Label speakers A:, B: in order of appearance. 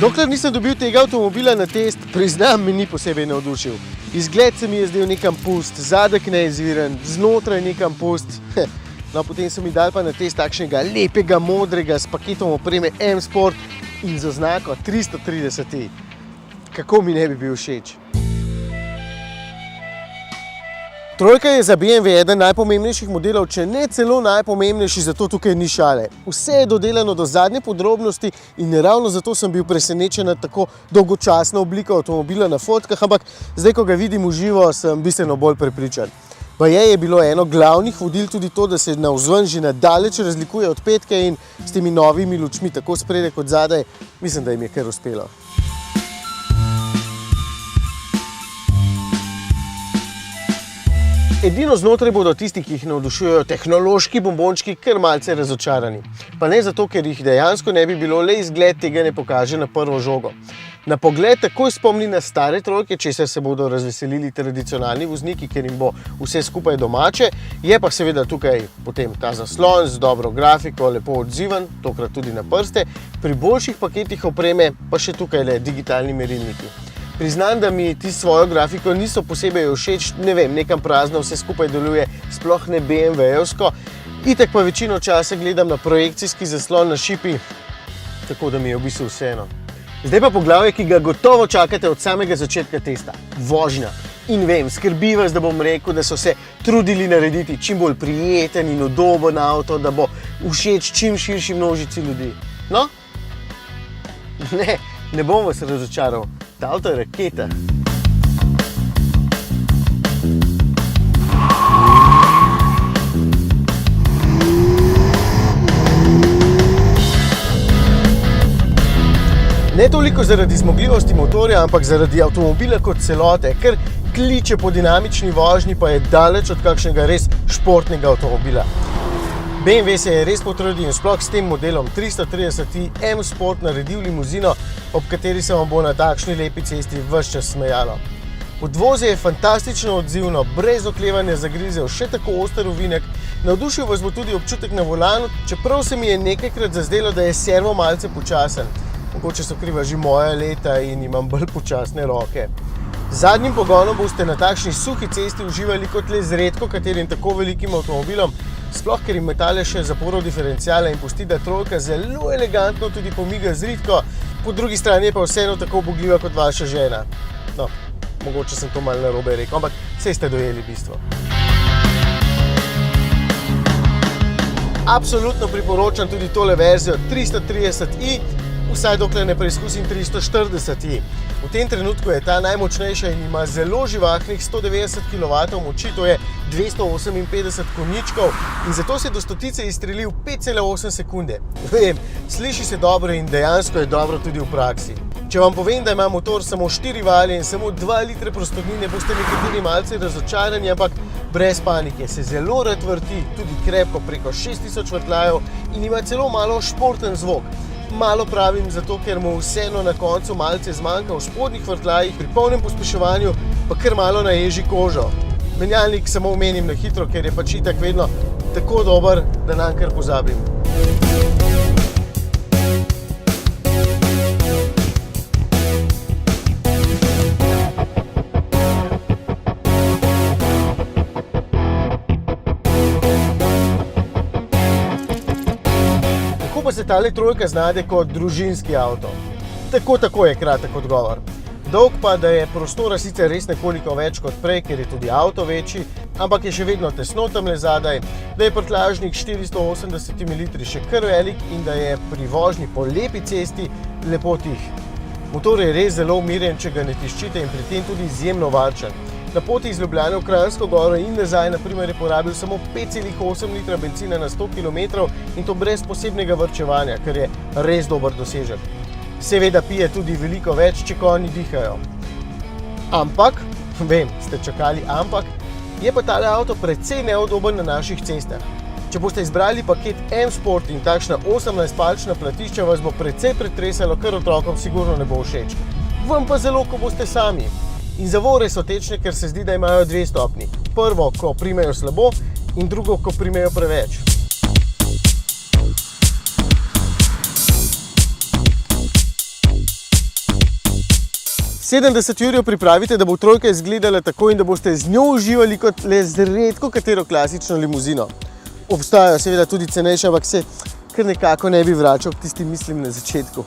A: Dokler nisem dobil tega avtomobila na test, priznam, mi ni posebej navdušil. Izgled se mi je zdel nekam pust, zadek neizviren, znotraj nekam pust. No, potem so mi dali pa na test takšnega lepega, modrega s paketom opreme M-Sport in z oznako 330i. Kako mi ne bi bil všeč? Trojka je za BMW eden najpomembnejših modelov, če ne celo najpomembnejši, zato tukaj ni šale. Vse je dodelano do zadnje podrobnosti in ravno zato sem bil presenečen nad tako dolgočasno obliko avtomobila na fotkah, ampak zdaj, ko ga vidim v živo, sem bistveno bolj prepričan. Baje je bilo eno glavnih vodil tudi to, da se navzven že nadaleč razlikuje od petke in s temi novimi lučmi, tako spredaj kot zadaj, mislim, da jim je kar uspelo. Edino znotraj bodo tisti, ki jih navdušujejo tehnološki bombončki, kar malce razočarani. Pa ne zato, ker jih dejansko ne bi bilo, le izgled tega ne pokaže na prvo žogo. Na pogled takoj spomni na stare trojke, česar se bodo razveselili tradicionalni vozniki, ker jim bo vse skupaj domače. Je pa seveda tukaj potem ta zaslon z dobro grafiko, lepo odziven, tokrat tudi na prste. Pri boljših paketih opreme pa še tukaj le digitalni merilniki. Priznam, da mi ti svojo grafiko niso posebej všeč, ne vem, nekam prazno vse skupaj deluje, sploh ne BMW-evsko. Itak pa večino časa gledam na projekcijski zaslon na šipi, tako da mi je v bistvu vseeno. Zdaj pa poglavje, ki ga gotovo čakate od samega začetka testa. Vožnja. In vem, skrbi vas, da bom rekel, da so se trudili narediti čim bolj prijeten in udoben avto, da bo všeč čim širši množici ljudi. No? Ne bom vas razočaral. Ta avto je raketa. Ne toliko zaradi zmogljivosti motorja, ampak zaradi avtomobila kot celote, ker kliče po dinamični vožnji, pa je daleč od kakšnega res športnega avtomobila. BMW se je res potrudil in sploh s tem modelom 330i M-Sport naredil limuzino, ob kateri se vam bo na takšni lepi cesti ves čas smejalo. Podvozje je fantastično odzivno, brez oklevanja zagrizel, še tako oster ovinek. Navdušil vas bo tudi občutek na volanu, čeprav se mi je nekajkrat zazdelo, da je servo malce počasen. Mogoče so kriva že moja leta in imam bolj počasne roke. Z zadnjim pogonom boste na takšni suhi cesti uživali kot le z redko katerim tako velikim avtomobilom, sploh ker jim metale še zaporo diferenciala in pusti, da trojka zelo elegantno tudi pomiga z ritko, po drugi strani je pa vseeno tako ubogljiva kot vaša žena. No, mogoče sem to malo narobe rekel, ampak saj ste dojeli bistvo. Absolutno priporočam tudi tole verzijo 330i, vsaj dokler ne preizkusim 340i. V tem trenutku je ta najmočnejša in ima zelo živahnih 190 kW moči, to je 258 konjičkov in zato se do stotice izstreli v 5,8 sekunde. Vem, sliši se dobro in dejansko je dobro tudi v praksi. Če vam povem, da ima motor samo 4 valje in samo 2 litre prostornine, boste nekateri malce razočarani, ampak brez panike, se zelo rad vrti, tudi krepko preko 6000 vrtljajev in ima celo malo športen zvok. Malo pravim zato, ker mu vseeno na koncu malce zmanjka v spodnjih vrtljajih, pri polnem pospeševanju pa kar malo naježi kožo. Menjalnik samo omenim na hitro, ker je pač itak vedno tako dober, da nanj kar pozabim. Pa se tale trojka znajde kot družinski avto. Tako je kratek odgovor. Dolg pa, da je prostora sicer res nekoliko več kot prej, ker je tudi avto večji, ampak je še vedno tesno tamle zadaj, da je prtljažnik 480 ml še kar velik in da je pri vožnji po lepi cesti lepo tih. Motor je res zelo umirjen, če ga ne tiščite in pri tem tudi izjemno varčen. Na poti iz Ljubljane v Kranjsko Goro in nazaj, na primer, je porabil samo 5,8 litra bencina na 100 km in to brez posebnega varčevanja, kar je res dober dosežek. Seveda pije tudi veliko več, če konji dihajo. Ampak, vem, ste čakali, ampak, je pa tale avto precej neudoben na naših cestah. Če boste izbrali paket M-Sport in takšna 18-palčna platišča, vas bo precej pretresalo, kar otrokom sigurno ne bo všeč. Vam pa zelo, ko boste sami. In zavore so tečne, ker se zdi, da imajo dve stopnji. Prvo, ko primejo slabo in drugo, ko primejo preveč. 70 ur jo pripravite, da bo trojka izgledala tako in da boste z njo uživali kot le z redko katero klasično limuzino. Obstajajo seveda tudi cenejše, ampak se kar nekako ne bi vračal k tistim mislim na začetku.